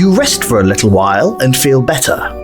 You rest for a little while and feel better.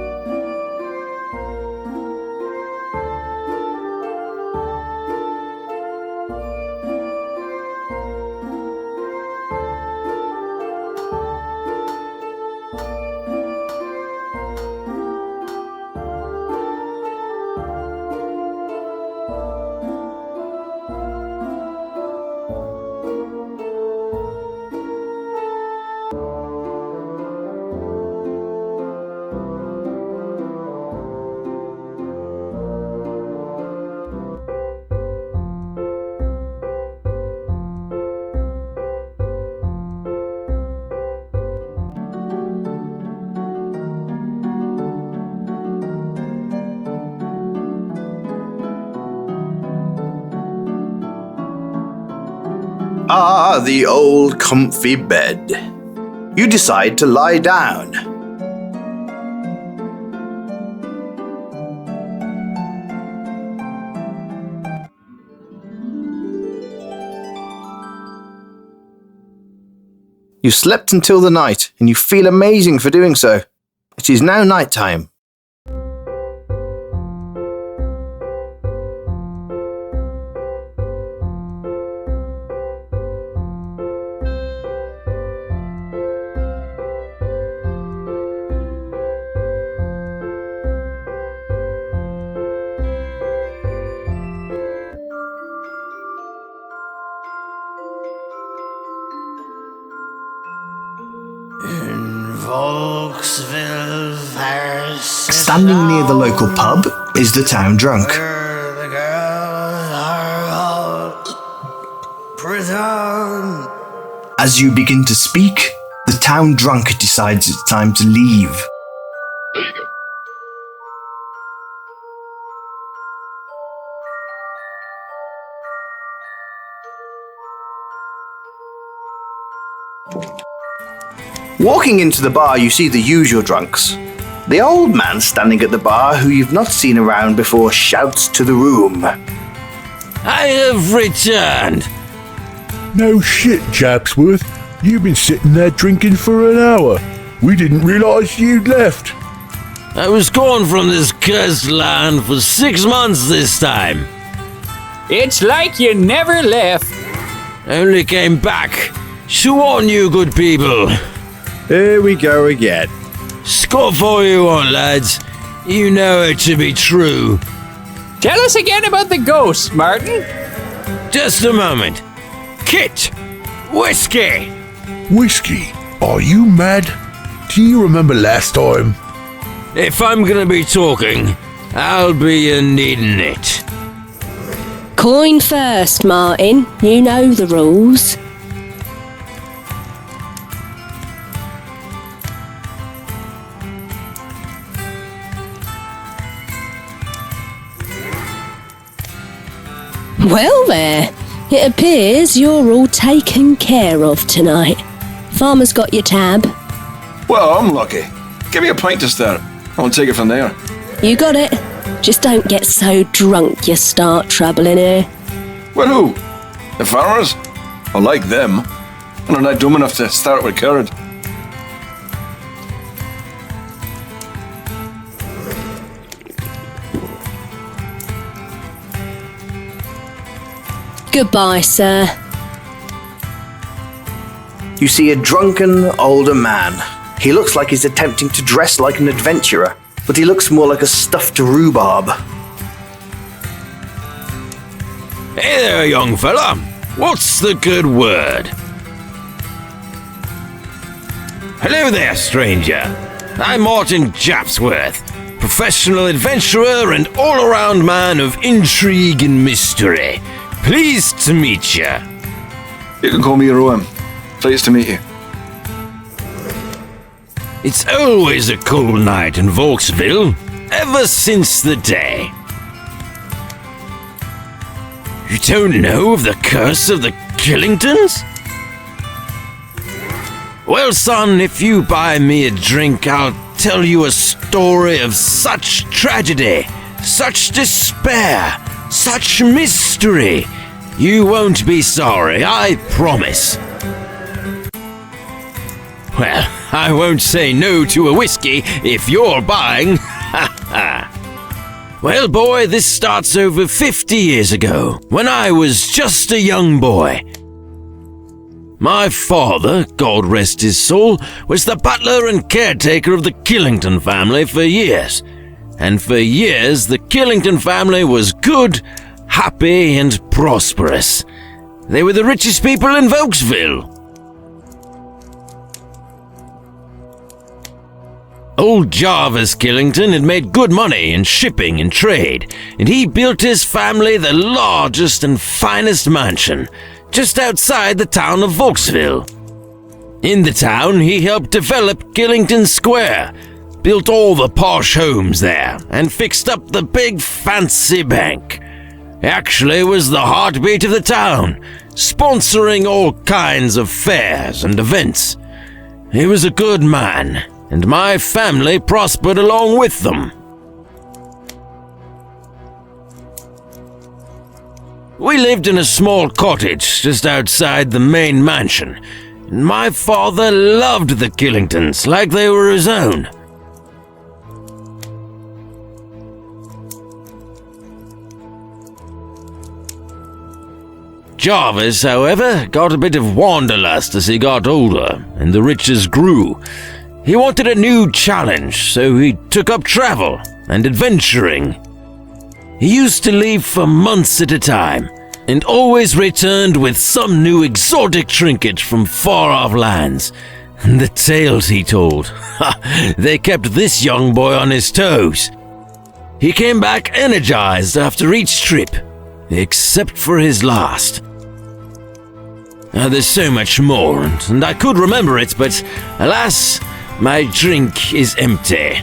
Ah, the old comfy bed. You decide to lie down. You slept until the night, and you feel amazing for doing so. It is now night time. Standing near the local pub is the town drunk. As you begin to speak, the town drunk decides it's time to leave. Walking into the bar, you see the usual drunks. The old man standing at the bar, who you've not seen around before, shouts to the room. I have returned. No shit, Japsworth. You've been sitting there drinking for an hour. We didn't realise you'd left. I was gone from this cursed land for 6 months this time. It's like you never left. I only came back to warn you, good people. Here we go again. Scoff all you want, lads. You know it to be true. Tell us again about the ghost, Martin. Just a moment. Kit! Whiskey! Whiskey? Are you mad? Do you remember last time? If I'm gonna be talking, I'll be needing it. Coin first, Martin. You know the rules. Well there, it appears you're all taken care of tonight. Farmer's got your tab. Well, I'm lucky. Give me a pint to start. I'll take it from there. You got it. Just don't get so drunk you start trouble in here. Well, who? The farmers? I like them. And they're not dumb enough to start with curd. Goodbye, sir. You see a drunken, older man. He looks like he's attempting to dress like an adventurer, but he looks more like a stuffed rhubarb. Hey there, young fella. What's the good word? Hello there, stranger. I'm Martin Japsworth, professional adventurer and all-around man of intrigue and mystery. Pleased to meet you. You can call me Rowan. Pleased to meet you. It's always a cool night in Vauxville, ever since the day. You don't know of the curse of the Killingtons? Well, son, if you buy me a drink, I'll tell you a story of such tragedy, such despair, such mystery. You won't be sorry, I promise. Well, I won't say no to a whiskey if you're buying. Well, boy, this starts over 50 years ago, when I was just a young boy. My father, God rest his soul, was the butler and caretaker of the Killington family for years. And for years, the Killington family was good, happy, and prosperous. They were the richest people in Vokesville. Old Jarvis Killington had made good money in shipping and trade, and he built his family the largest and finest mansion, just outside the town of Vokesville. In the town, he helped develop Killington Square, built all the posh homes there, and fixed up the big fancy bank. Actually was the heartbeat of the town, sponsoring all kinds of fairs and events. He was a good man, and my family prospered along with them. We lived in a small cottage just outside the main mansion, and my father loved the Killingtons like they were his own. Jarvis, however, got a bit of wanderlust as he got older and the riches grew. He wanted a new challenge, so he took up travel and adventuring. He used to leave for months at a time, and always returned with some new exotic trinket from far-off lands. And the tales he told, they kept this young boy on his toes. He came back energized after each trip, except for his last. There's so much more, and I could remember it, but alas, my drink is empty.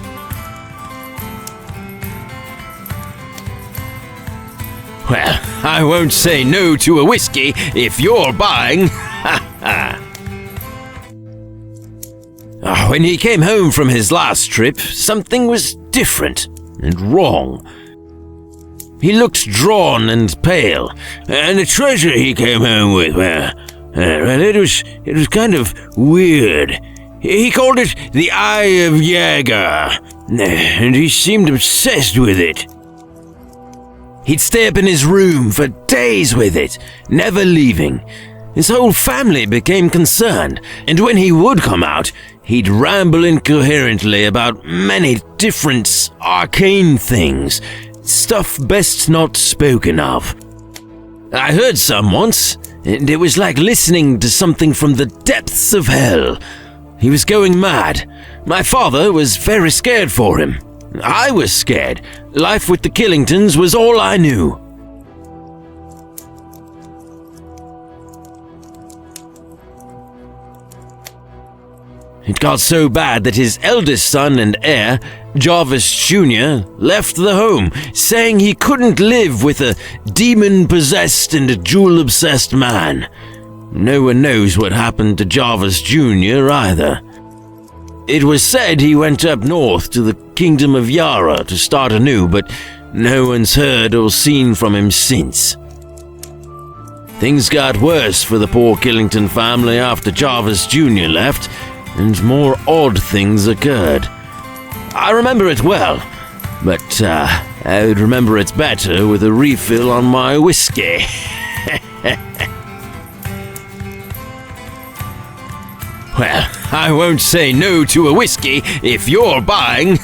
Well, I won't say no to a whiskey if you're buying. When he came home from his last trip, something was different and wrong. He looked drawn and pale, and the treasure he came home with, it was kind of weird. He called it the Eye of Jaeger, and he seemed obsessed with it. He'd stay up in his room for days with it, never leaving. His whole family became concerned, and when he would come out, he'd ramble incoherently about many different arcane things, stuff best not spoken of. I heard some once, and it was like listening to something from the depths of hell. He was going mad. My father was very scared for him. I was scared. Life with the Killingtons was all I knew. It got so bad that his eldest son and heir, Jarvis Jr., left the home, saying he couldn't live with a demon-possessed and jewel-obsessed man. No one knows what happened to Jarvis Jr. either. It was said he went up north to the Kingdom of Yara to start anew, but no one's heard or seen from him since. Things got worse for the poor Killington family after Jarvis Jr. left, and more odd things occurred. I remember it well, but I would remember it better with a refill on my whiskey. Well, I won't say no to a whiskey if you're buying.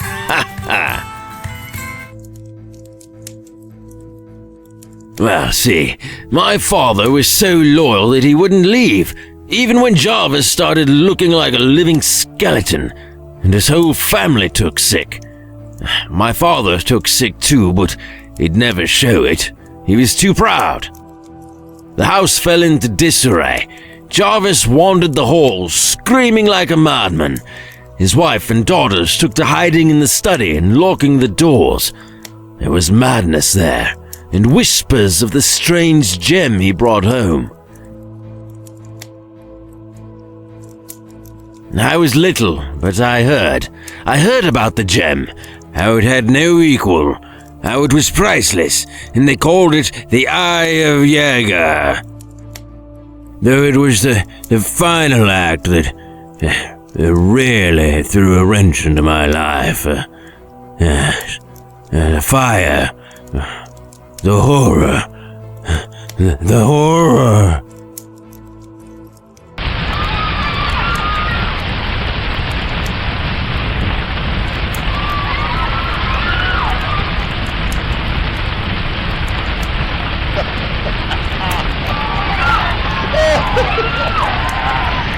Well, see, my father was so loyal that he wouldn't leave, even when Jarvis started looking like a living skeleton, and his whole family took sick. My father took sick too, but he'd never show it. He was too proud. The house fell into disarray. Jarvis wandered the halls, screaming like a madman. His wife and daughters took to hiding in the study and locking the doors. There was madness there, and whispers of the strange gem he brought home. I was little, but I heard about the gem, how it had no equal, how it was priceless, and they called it the Eye of Jaeger. Though it was the final act that really threw a wrench into my life. The fire, the horror, the horror.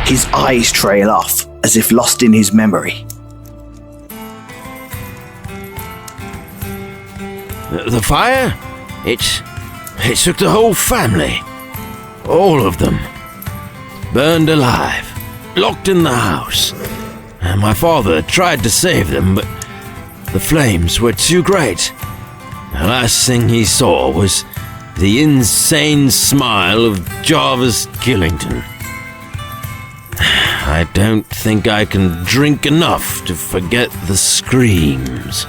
His eyes trail off, as if lost in his memory. The fire? It took the whole family. All of them. Burned alive. Locked in the house. And my father tried to save them, but the flames were too great. The last thing he saw was the insane smile of Jarvis Killington. I don't think I can drink enough to forget the screams.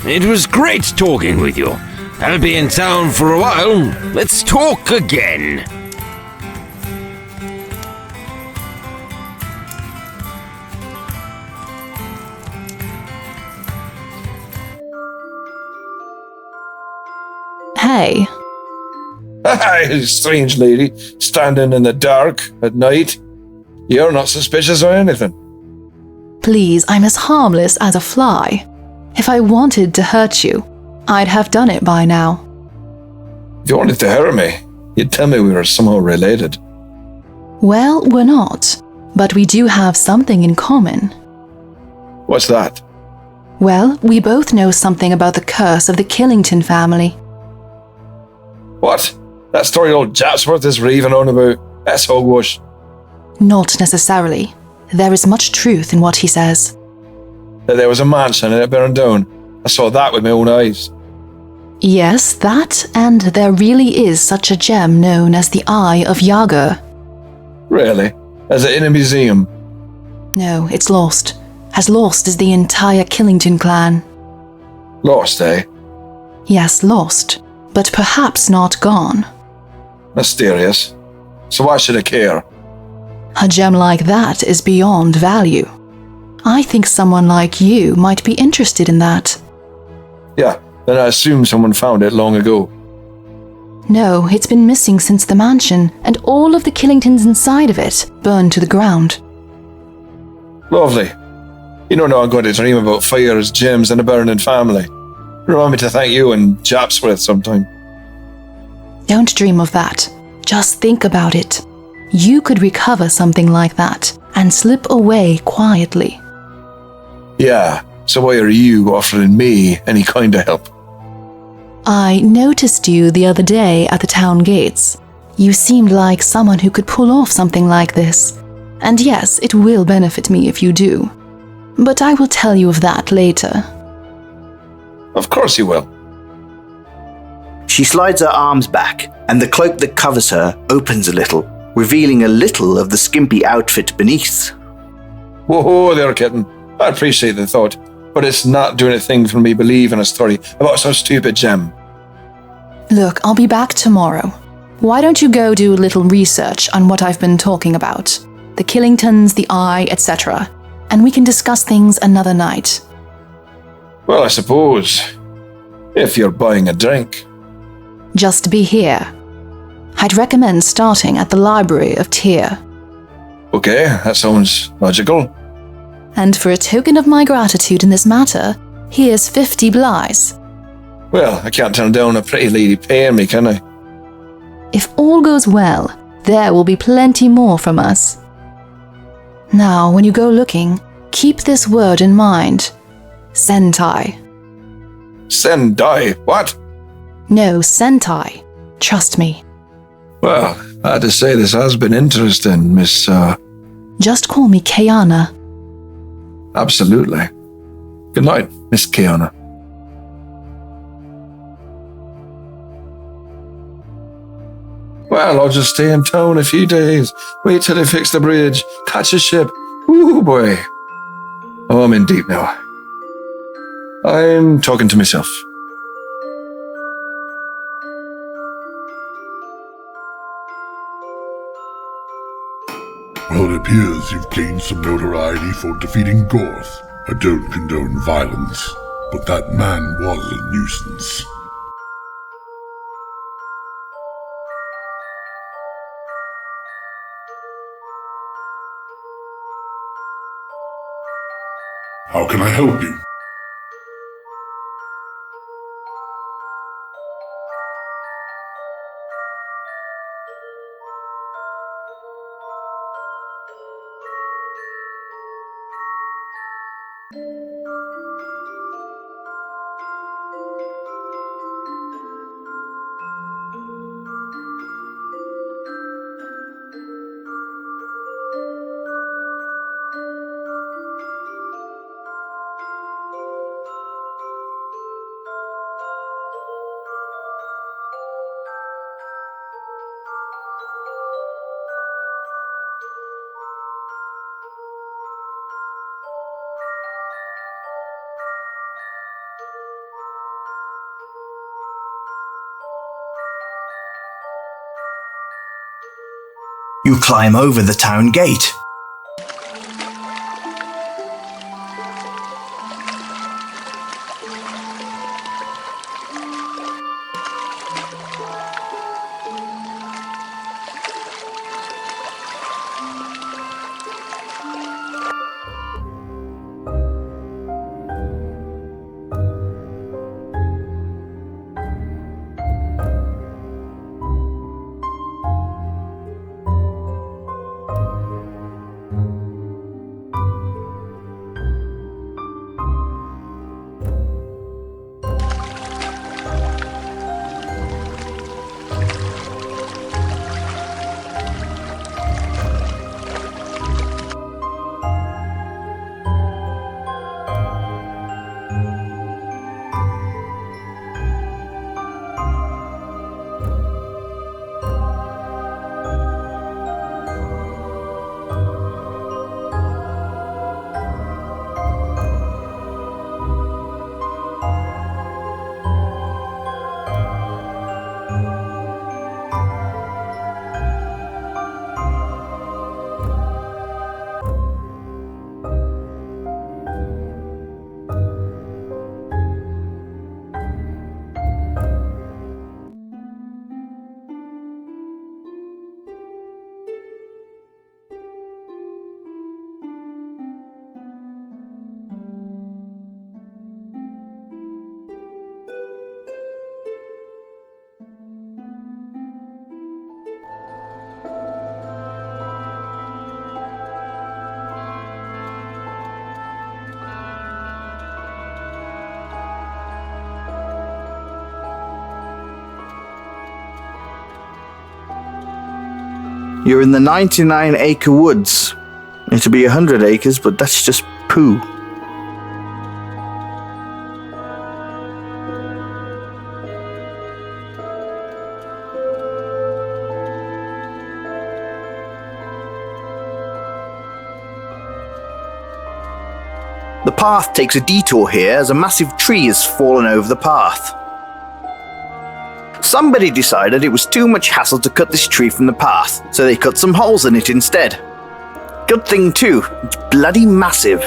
It was great talking with you. I'll be in town for a while. Let's talk again. Hey, Hi, strange lady, standing in the dark at night. You're not suspicious or anything. please, I'm as harmless as a fly. If I wanted to hurt you, I'd have done it by now. If you wanted to hurt me, you'd tell me we were somehow related. Well, we're not, but we do have something in common. What's that? Well, we both know something about the curse of the Killington family. What? That story old Japsworth is raving on about? That's hogwash. Not necessarily. There is much truth in what he says. That there was a mansion and it burned down. I saw that with my own eyes. Yes, that, and there really is such a gem known as the Eye of Yager. Really? Is it in a museum? No, it's lost. As lost as the entire Killington clan. Lost, eh? Yes, lost, but perhaps not gone. Mysterious. So why should I care? A gem like that is beyond value. I think someone like you might be interested in that. Yeah, then I assume someone found it long ago. No, it's been missing since the mansion, and all of the Killingtons inside of it burned to the ground. Lovely. You don't know I'm going to dream about fires, gems, and a burning family. Remind me to thank you and Japsworth sometime. Don't dream of that. Just think about it. You could recover something like that and slip away quietly. Yeah, so why are you offering me any kind of help? I noticed you the other day at the town gates. You seemed like someone who could pull off something like this. And yes, it will benefit me if you do. But I will tell you of that later. Of course you will. She slides her arms back, and the cloak that covers her opens a little, revealing a little of the skimpy outfit beneath. Whoa there, kitten. I appreciate the thought, but it's not doing a thing for me believing a story about some stupid gem. Look, I'll be back tomorrow. Why don't you go do a little research on what I've been talking about? The Killingtons, the Eye, etc. And we can discuss things another night. Well, I suppose. If you're buying a drink. Just be here. I'd recommend starting at the Library of Tyr. Okay, that sounds logical. And for a token of my gratitude in this matter, here's 50 blighs. Well, I can't turn down a pretty lady paying me, can I? If all goes well, there will be plenty more from us. Now, when you go looking, keep this word in mind. Sentai. Sendai? What? No, Sentai. Trust me. Well, I had to say this has been interesting, Miss, Just call me Kiana. Absolutely. Good night, Miss Kiana. Well, I'll just stay in town a few days. Wait till they fix the bridge. Catch a ship. Ooh, boy. Oh, I'm in deep now. I'm talking to myself. Well, it appears you've gained some notoriety for defeating Gorth. I don't condone violence, but that man was a nuisance. How can I help you? You climb over the town gate. You're in the 99-acre woods. It'll be 100 acres, but that's just poo. The path takes a detour here as a massive tree has fallen over the path. Somebody decided it was too much hassle to cut this tree from the path, so they cut some holes in it instead. Good thing too, it's bloody massive.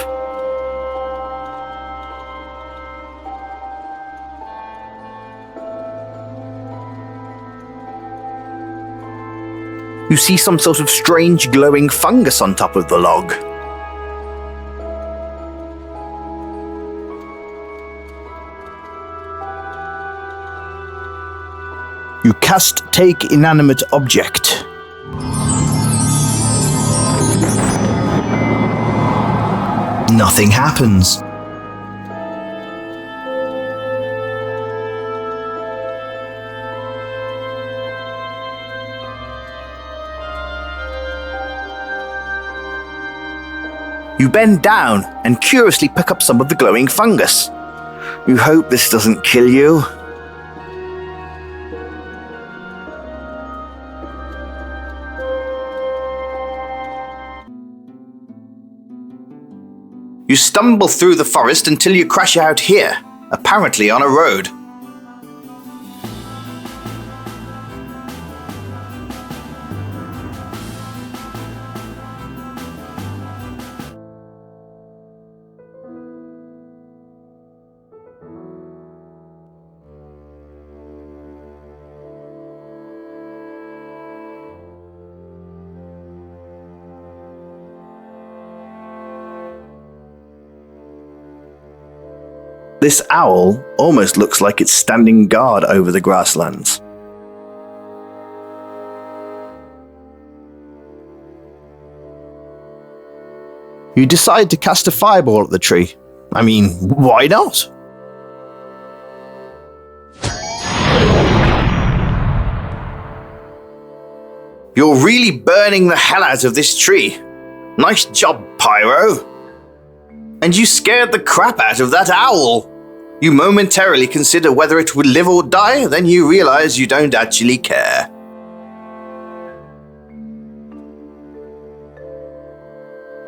You see some sort of strange glowing fungus on top of the log. You cast Take Inanimate Object. Nothing happens. You bend down and curiously pick up some of the glowing fungus. You hope this doesn't kill you. You stumble through the forest until you crash out here, apparently on a road. This owl almost looks like it's standing guard over the grasslands. You decide to cast a fireball at the tree. I mean, why not? You're really burning the hell out of this tree. Nice job, Pyro. And you scared the crap out of that owl. You momentarily consider whether it would live or die, then you realize you don't actually care.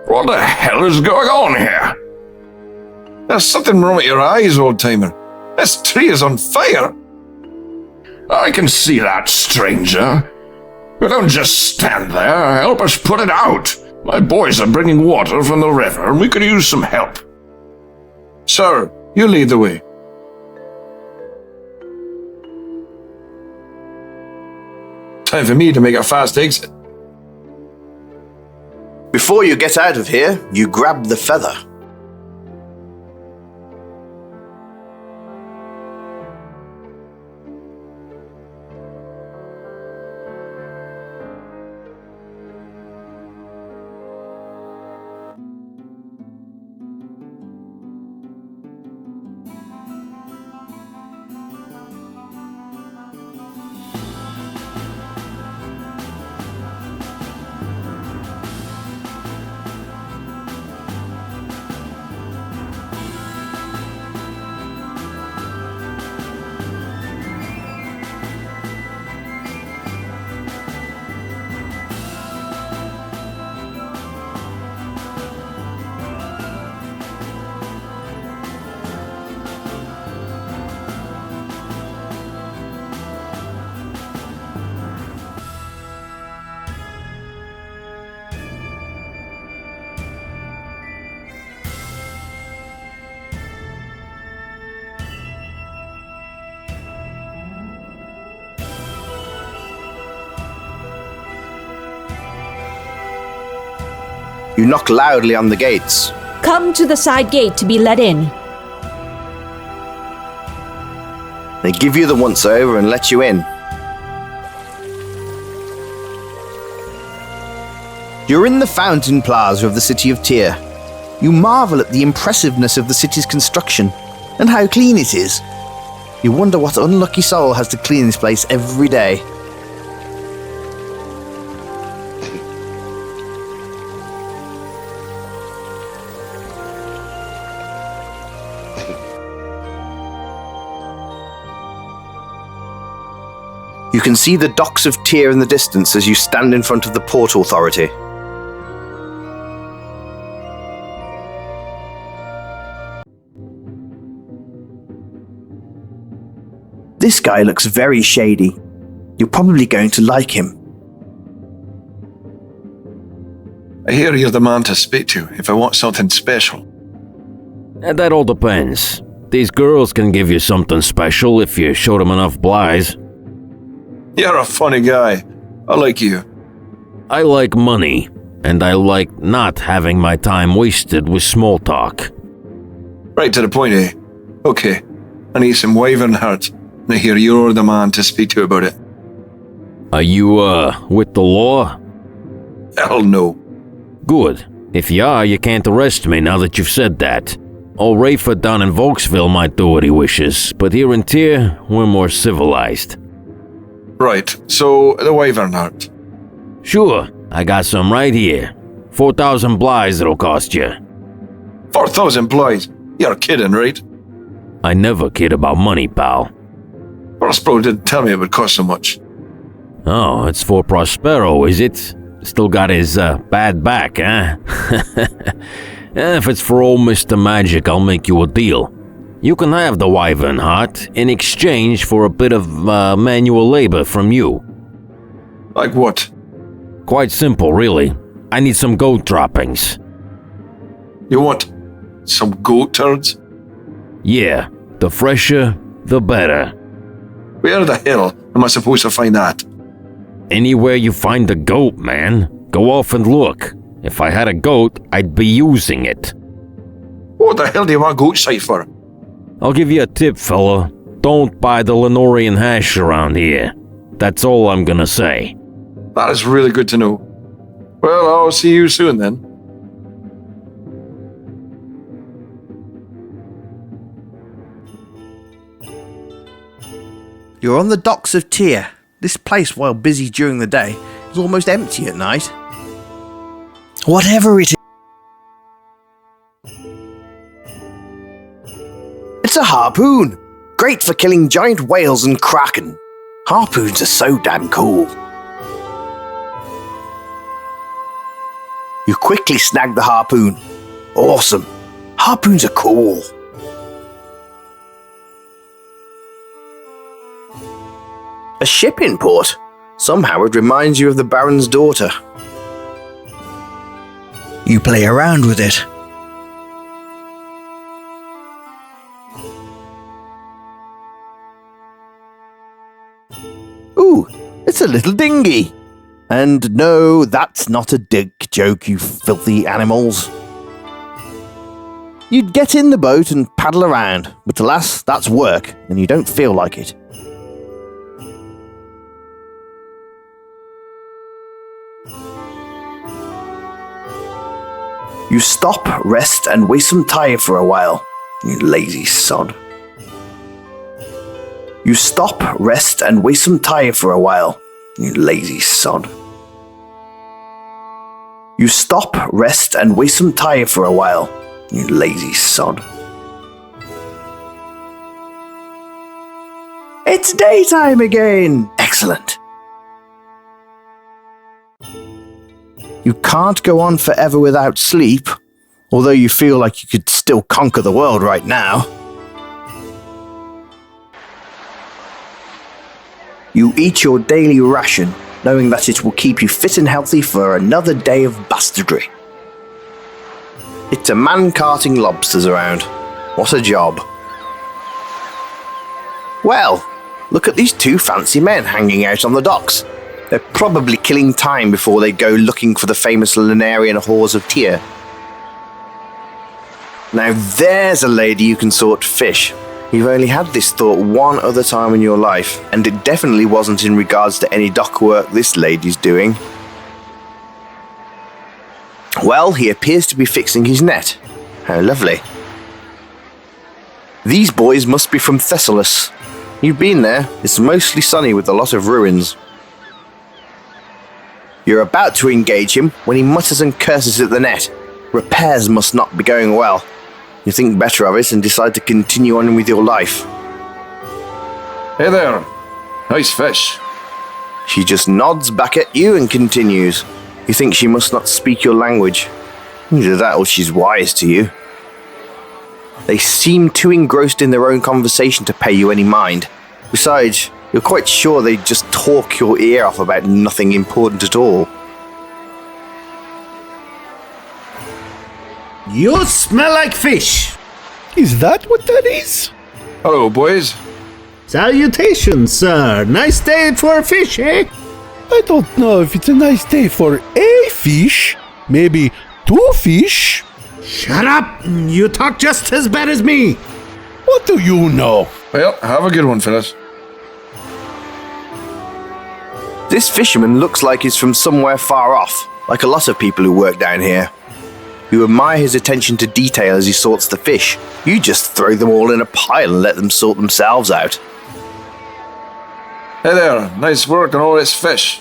What the hell is going on here? There's something wrong with your eyes, old-timer. This tree is on fire. I can see that, stranger. But don't just stand there. Help us put it out. My boys are bringing water from the river, and we could use some help. Sir, you lead the way. Time for me to make a fast exit. Before you get out of here, you grab the feather. You knock loudly on the gates. Come to the side gate to be let in. They give you the once-over and let you in. You're in the fountain plaza of the city of Tyr. You marvel at the impressiveness of the city's construction and how clean it is. You wonder what unlucky soul has to clean this place every day. You can see the docks of Tyr in the distance as you stand in front of the Port Authority. This guy looks very shady. You're probably going to like him. I hear you're the man to speak to if I want something special. That all depends. These girls can give you something special if you show them enough blighs. You're a funny guy. I like you. I like money, and I like not having my time wasted with small talk. Right to the point, eh? Okay. I need some wyvern heart, and I hear you're the man to speak to about it. Are you, with the law? Hell no. Good. If you are, you can't arrest me now that you've said that. Old Rayford down in Volksville might do what he wishes, but here in Tyr, we're more civilized. Right, so the wyvern heart. Sure, I got some right here. 4,000 blighs it'll cost you. 4,000 blighs? You're kidding, right? I never kid about money, pal. Prospero didn't tell me it would cost so much. Oh, it's for Prospero, is it? Still got his, bad back, eh? If it's for old Mr. Magic, I'll make you a deal. You can have the wyvern heart in exchange for a bit of manual labor from you. Like what? Quite simple, really. I need some goat droppings. You want some goat turds? Yeah, the fresher, the better. Where the hell am I supposed to find that? Anywhere you find a goat, man. Go off and look. If I had a goat, I'd be using it. What the hell do you want goat sight for? I'll give you a tip, fella. Don't buy the Lenorian hash around here. That's all I'm gonna say. That is really good to know. Well, I'll see you soon then. You're on the docks of Tyr. This place, while busy during the day, is almost empty at night. Whatever it is. It's a harpoon! Great for killing giant whales and kraken. Harpoons are so damn cool. You quickly snag the harpoon. Awesome. Harpoons are cool. A ship in port. Somehow it reminds you of the Baron's daughter. You play around with it. Ooh, it's a little dinghy. And no, that's not a dick joke, you filthy animals. You'd get in the boat and paddle around, but alas, that's work, and you don't feel like it. You stop, rest, and waste some time for a while, you lazy sod. You stop, rest, and waste some time for a while, you lazy sod. You stop, rest, and waste some time for a while, you lazy sod. It's daytime again! Excellent. You can't go on forever without sleep, although you feel like you could still conquer the world right now. You eat your daily ration, knowing that it will keep you fit and healthy for another day of bastardry. It's a man carting lobsters around. What a job. Well, look at these two fancy men hanging out on the docks. They're probably killing time before they go looking for the famous Lunarian whores of Tyr. Now there's a lady you can sort fish. You've only had this thought one other time in your life, and it definitely wasn't in regards to any dock work this lady's doing. Well, he appears to be fixing his net. How lovely. These boys must be from Thessalos. You've been there. It's mostly sunny with a lot of ruins. You're about to engage him when he mutters and curses at the net. Repairs must not be going well. You think better of it and decide to continue on with your life. Hey there. Nice fish. She just nods back at you and continues. You think she must not speak your language. Either that or she's wise to you. They seem too engrossed in their own conversation to pay you any mind. Besides, you're quite sure they just talk your ear off about nothing important at all. You smell like fish. Is that what that is? Hello, boys. Salutations, sir. Nice day for a fish, eh? I don't know if it's a nice day for a fish. Maybe two fish. Shut up. You talk just as bad as me. What do you know? Well, have a good one, fellas. This fisherman looks like he's from somewhere far off, like a lot of people who work down here. You admire his attention to detail as he sorts the fish. You just throw them all in a pile and let them sort themselves out. Hey there. Nice work on all this fish.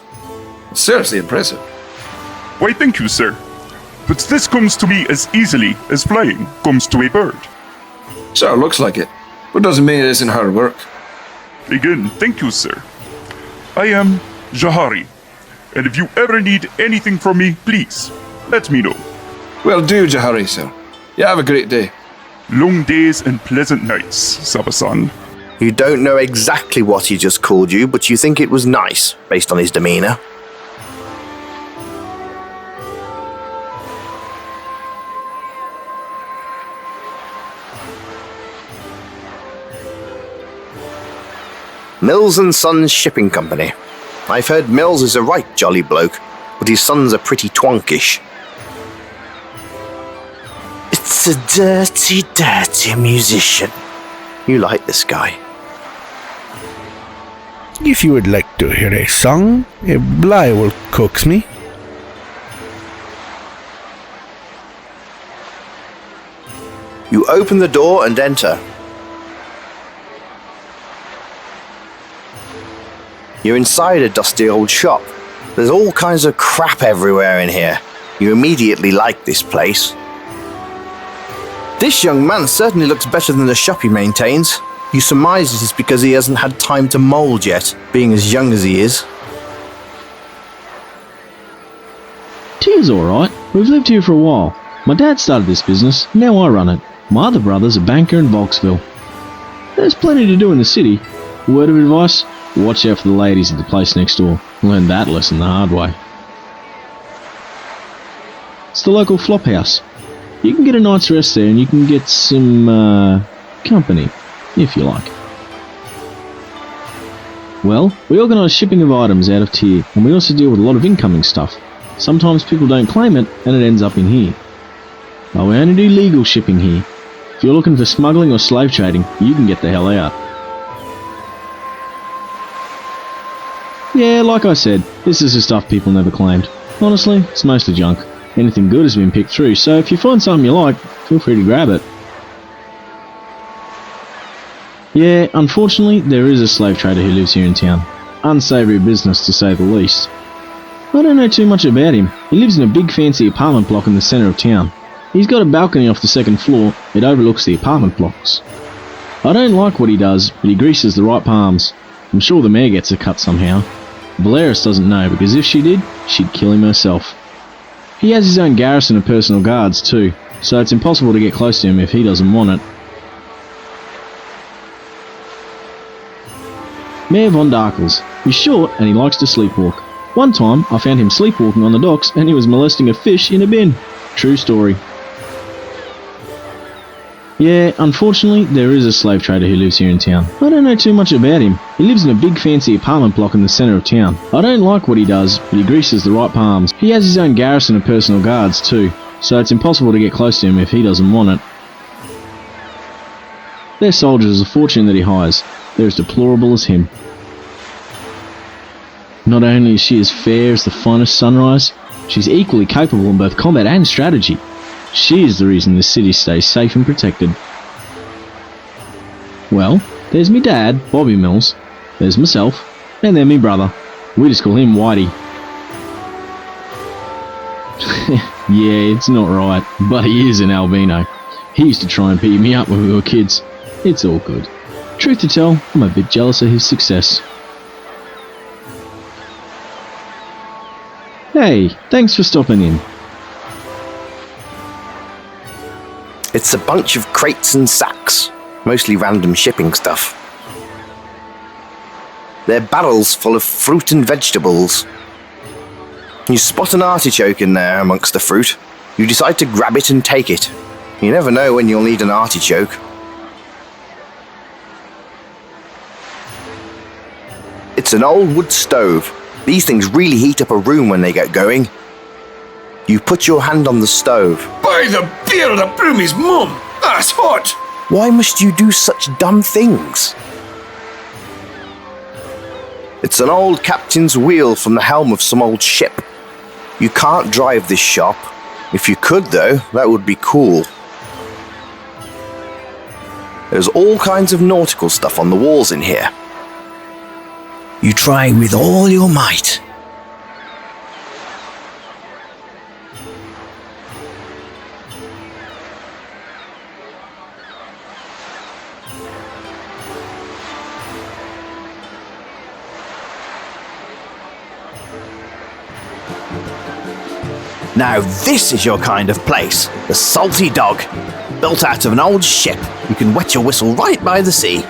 It's seriously impressive. Why, thank you, sir. But this comes to me as easily as flying comes to a bird. Sure, looks like it. But doesn't mean it isn't hard work. Again, thank you, sir. I am Jahari. And if you ever need anything from me, please, let me know. Well, do, Jahari, sir. You have a great day. Long days and pleasant nights, Sabasan. You don't know exactly what he just called you, but you think it was nice, based on his demeanor. Mills and Sons Shipping Company. I've heard Mills is a right jolly bloke, but his sons are pretty twonkish. It's a dirty, dirty musician. You like this guy. If you would like to hear a song, a Bly will coax me. You open the door and enter. You're inside a dusty old shop. There's all kinds of crap everywhere in here. You immediately like this place. This young man certainly looks better than the shop he maintains. You surmise it is because he hasn't had time to mould yet, being as young as he is. Tier's alright. We've lived here for a while. My dad started this business, now I run it. My other brother's a banker in Vauxville. There's plenty to do in the city. A word of advice? Watch out for the ladies at the place next door. Learned that lesson the hard way. It's the local flop house. You can get a night's rest there and you can get some, company, if you like. Well, we organise shipping of items out of Tier, and we also deal with a lot of incoming stuff. Sometimes people don't claim it, and it ends up in here. But we only do legal shipping here. If you're looking for smuggling or slave trading, you can get the hell out. Yeah, like I said, this is the stuff people never claimed. Honestly, it's mostly junk. Anything good has been picked through, so if you find something you like, feel free to grab it. Yeah, unfortunately, there is a slave trader who lives here in town. Unsavoury business, to say the least. I don't know too much about him. He lives in a big fancy apartment block in the centre of town. He's got a balcony off the second floor. It overlooks the apartment blocks. I don't like what he does, but he greases the right palms. I'm sure the mayor gets a cut somehow. Valeris doesn't know, because if she did, she'd kill him herself. He has his own garrison of personal guards too, so it's impossible to get close to him if he doesn't want it. Mayor von Darkles. He's short and he likes to sleepwalk. One time, I found him sleepwalking on the docks and he was molesting a fish in a bin. True story. Yeah, unfortunately, there is a slave trader who lives here in town. I don't know too much about him. He lives in a big fancy apartment block in the centre of town. I don't like what he does, but he greases the right palms. He has his own garrison of personal guards too, so it's impossible to get close to him if he doesn't want it. Their soldiers are a fortune that he hires. They're as deplorable as him. Not only is she as fair as the finest sunrise, she's equally capable in both combat and strategy. She is the reason this city stays safe and protected. Well, there's me dad, Bobby Mills. There's myself, and then me brother. We just call him Whitey. Yeah, it's not right, but he is an albino. He used to try and beat me up when we were kids. It's all good. Truth to tell, I'm a bit jealous of his success. Hey, thanks for stopping in. It's a bunch of crates and sacks, mostly random shipping stuff. They're barrels full of fruit and vegetables. You spot an artichoke in there amongst the fruit. You decide to grab it and take it. You never know when you'll need an artichoke. It's an old wood stove. These things really heat up a room when they get going. You put your hand on the stove. By the beard that blew his mum! That's hot! Why must you do such dumb things? It's an old captain's wheel from the helm of some old ship. You can't drive this shop. If you could, though, that would be cool. There's all kinds of nautical stuff on the walls in here. You try with all your might. Now this is your kind of place, the Salty Dog. Built out of an old ship, you can wet your whistle right by the sea.